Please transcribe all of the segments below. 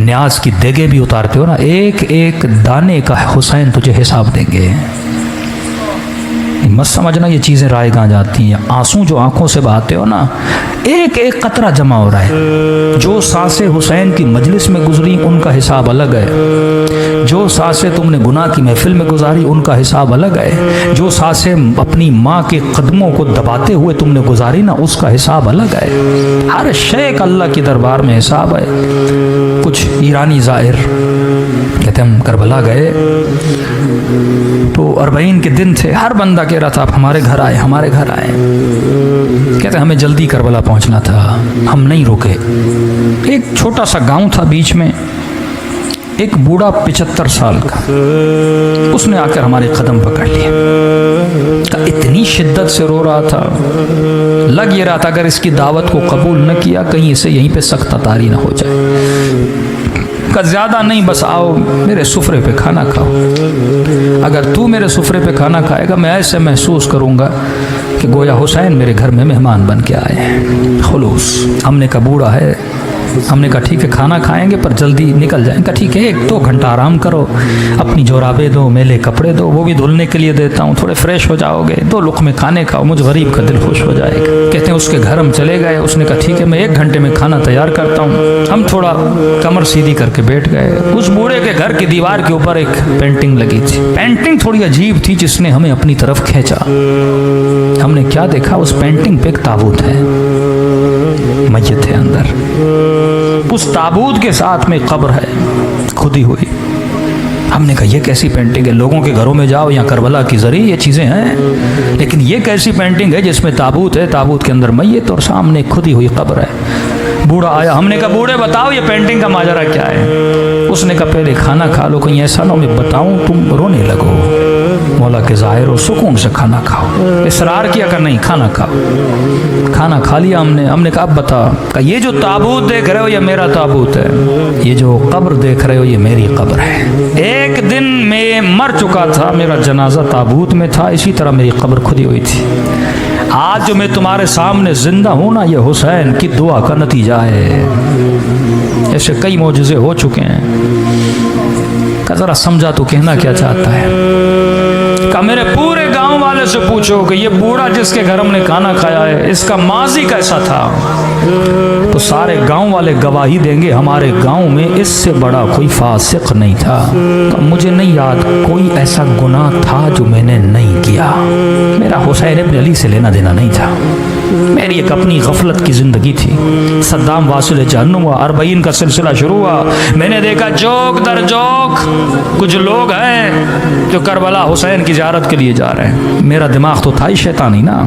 न्याज की देगे भी उतारते हो ना, एक एक दाने का हुसैन तुझे हिसाब देंगे। मत समझना ये चीज़ें रायगां जाती हैं। आंसू जो आंखों से बहाते हो ना, एक एक कतरा जमा हो रहा है। जो सांसें हुसैन की मजलिस में गुजरी उनका हिसाब अलग है, जो सांसें तुमने गुनाह की महफिल में गुजारी उनका हिसाब अलग है, जो सांसें अपनी माँ के कदमों को दबाते हुए तुमने गुजारी ना उसका हिसाब अलग है। हर शे का अल्लाह के दरबार में हिसाब है। कुछ ईरानी ज़ाहिर कहते हम करबला गए तो 40 के दिन थे, हर बंदा कह रहा था आप हमारे घर आए, हमारे घर आए। कहते हमें जल्दी करबला पहुंचना था, हम नहीं रुके। एक छोटा सा गांव था बीच में, एक बूढ़ा 75 साल का, उसने आकर हमारे कदम पकड़ लिए। इतनी शिद्दत से रो रहा था, लग ये रहा था अगर इसकी दावत को कबूल न किया कहीं इसे यहीं पे सख्त तारी ना हो जाए। का ज़्यादा नहीं, बस आओ मेरे सुफरे पे खाना खाओ। अगर तू मेरे सुफरे पे खाना खाएगा मैं ऐसे महसूस करूँगा कि गोया हुसैन मेरे घर में मेहमान बन के आए हैं। खुलूस। हमने कहा बूढ़ा है, हमने कहा ठीक है खाना खाएंगे पर जल्दी निकल जाएंगे। ठीक है 1-2 घंटा आराम करो, अपनी जोराबे दो, मेले कपड़े दो, वो भी धुलने के लिए देता हूँ, थोड़े फ्रेश हो जाओगे, 2 लुक़मे खाने खाओ, मुझ गरीब का दिल खुश हो जाएगा। कहते हैं उसके घर हम चले गए। उसने कहा ठीक है मैं 1 घंटे में खाना तैयार करता हूँ। हम थोड़ा कमर सीधी करके बैठ गए। उस बूढ़े के घर की दीवार के ऊपर एक पेंटिंग लगी थी। पेंटिंग थोड़ी अजीब थी जिसने हमें अपनी तरफ खींचा। हमने क्या देखा, उस पेंटिंग पे एक ताबूत है, मय्यत है अंदर। उस ताबूत के साथ में कब्र है खुदी हुई। हमने कहा ये कैसी पेंटिंग है, लोगों के घरों में जाओ या करबला की जरिए ये चीज़ें हैं, लेकिन ये कैसी पेंटिंग है जिसमें ताबूत है, ताबूत के अंदर मय्यत और सामने खुदी हुई कब्र है। बूढ़ा आया, हमने कहा बूढ़े बताओ ये पेंटिंग का माजरा क्या है। उसने कहा पहले खाना खा लो, कहीं ऐसा ना मैं बताऊं तुम रोने लगो। मौला के ज़ाहिर हो, सुकून से खाना खाओ। इसरार किया कर नहीं, खाना खाओ। खाना खा लिया हमने कहा अब बता। कहा ये जो ताबूत देख रहे हो ये मेरा ताबूत है, ये जो कब्र देख रहे हो ये मेरी कब्र है। एक दिन मैं मर चुका था, मेरा जनाजा ताबूत में था, इसी तरह मेरी कब्र खुदी हुई थी। आज जो मैं तुम्हारे सामने जिंदा हूं ना, ये हुसैन की दुआ का नतीजा है। ऐसे कई मौजज़े हो चुके हैं। का जरा समझा तो कहना क्या चाहता है। का मेरे पूरे गांव वाले से पूछो कि ये बूढ़ा जिसके घर हमने खाना खाया है इसका माजी कैसा था, तो सारे गांव वाले गवाही देंगे हमारे गांव में इससे बड़ा कोई फासिक नहीं था। तो मुझे नहीं याद कोई ऐसा गुनाह था जो मैंने नहीं किया। मेरा हुसैन इब्न अली से लेना देना नहीं था, मेरी एक अपनी गफलत की ज़िंदगी थी। सद्दाम वासिल जहन्नुम हुआ, 40 का सिलसिला शुरू हुआ। मैंने देखा जोक दर जोक कुछ लोग हैं जो करबला हुसैन की ज़ियारत के लिए जा रहे हैं। मेरा दिमाग तो था ही शैतानी ना।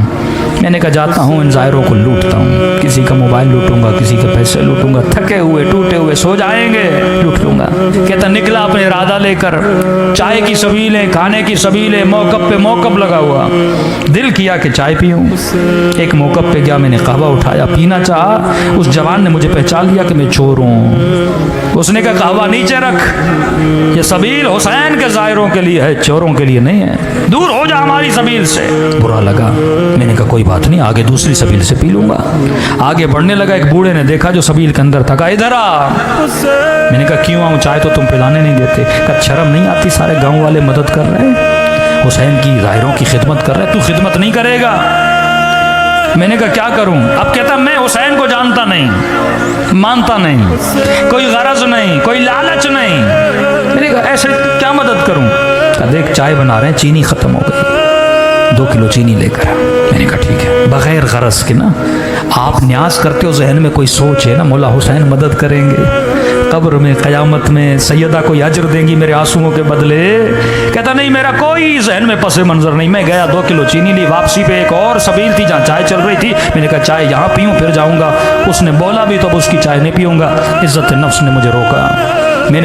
मैंने कहा जाता हूँ इन ज़ायरों को लूटता हूँ, किसी का मोबाइल लूटूंगा, किसी के पैसे लूटूंगा, थके हुए टूटे हुए सो जाएंगे लूट लूँगा। कहता निकला अपने इरादा लेकर, चाय की सबीलें, खाने की सबीलें, मौक़ब पे मौक़ब लगा हुआ। दिल किया कि चाय पीऊँ। एक मौक़ब पे गया, मैंने कहवा उठाया, पीना चाहा। उस जवान ने मुझे पहचान लिया कि मैं चोर हूँ। उसने कहा कहवा नीचे रख, ये सबील हुसैन के ज़ायरों के लिए है, चोरों के लिए नहीं है, दूर हो जा हमारी सबील से। बुरा लगा, मैंने कहा कोई बात नहीं, आगे दूसरी सबील से पी लूँगा। आगे बढ़ने लगा, एक बूढ़े ने देखा जो सबील के अंदर था, कहा इधर आ। मैंने कहा क्यों आऊँ, चाय तो तुम पिलाने नहीं देते। कहा शर्म नहीं आती, सारे गाँव वाले मदद कर रहे हैं, हुसैन की ज़ाहिरों की खिदमत कर रहे हैं, तू खिदमत नहीं करेगा। मैंने कहा क्या करूं। अब कहता मैं हुसैन को जानता नहीं, मानता नहीं, कोई गरज नहीं, कोई लालच नहीं। मैंने कहा ऐसे क्या मदद करूं। कहा देख चाय बना रहे हैं, चीनी ख़त्म हो गई, 2 किलो चीनी लेकर। मैंने कहा ठीक है, बग़ैर गरज के ना आप न्याज करते हो, जहन में कोई सोच है ना मौला हुसैन मदद करेंगे, कब्र में क़यामत में सैयदा को अजर देंगी मेरे आंसुओं के बदले। कहता नहीं मेरा कोई जहन में पस मंज़र नहीं। मैं गया 2 किलो चीनी ली, वापसी पे एक और सबील थी जहाँ चाय चल रही थी। मैंने कहा चाय यहाँ पीऊँ फिर जाऊँगा। उसने बोला भी तो अब उसकी चाय नहीं पीऊँगा। इज़्ज़त नफ्स ने मुझे रोका। मैंने